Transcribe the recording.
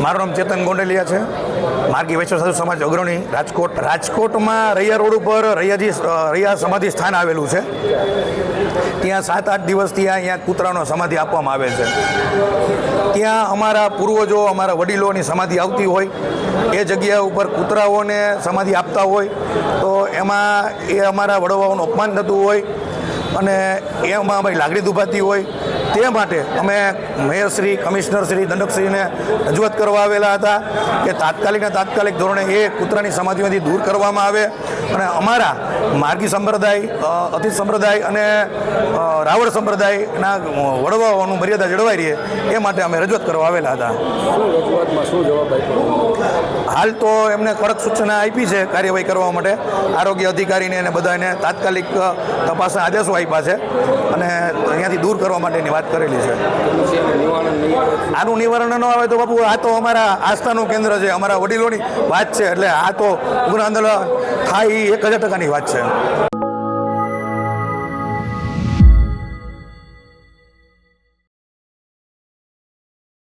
મારું નામ ચેતન ગોંડલિયા છે, માર્ગી વૈશ્વ સાધુ સમાજ અગ્રણી, રાજકોટમાં રૈયા રોડ ઉપર રૈયા સમાધિ સ્થાન આવેલું છે. ત્યાં 7-8 દિવસથી અહીંયા કૂતરાનો સમાધિ આપવામાં આવે છે. ત્યાં અમારા પૂર્વજો, અમારા વડીલોની સમાધિ આવતી હોય, એ જગ્યા ઉપર કૂતરાઓને સમાધિ આપતા હોય તો એમાં એ અમારા વડવાઓનું અપમાન થતું હોય અને એમાં અમારી લાગણી દુભાતી હોય. તે માટે અમે મેયરશ્રી, કમિશનરશ્રી, દંડકશ્રીને રજૂઆત કરવા આવેલા હતા કે તાત્કાલિક ધોરણે એ કૂતરાની સમાધિમાંથી દૂર કરવામાં આવે અને અમારા માર્ગી સંપ્રદાય, અતિથ સંપ્રદાય અને રાવળ સંપ્રદાયના વડવાઓનું મર્યાદા જળવાઈ રહે એ માટે અમે રજૂઆત કરવા આવેલા હતા. હાલ તો એમને કડક સૂચના આપી છે કાર્યવાહી કરવા માટે. આરોગ્ય અધિકારીને અને બધાને તાત્કાલિક તપાસના આદેશો આપ્યા છે અને અહીંયાથી દૂર કરવા માટેની વાત કરેલી છે. આનું નિવારણ ન આવે તો બાપુ આ તો અમારા આસ્થાનું કેન્દ્ર છે, અમારા વડીલોની વાત છે, એટલે આ તો ઉગ્ર આંદોલન થાય એ 1000% વાત છે.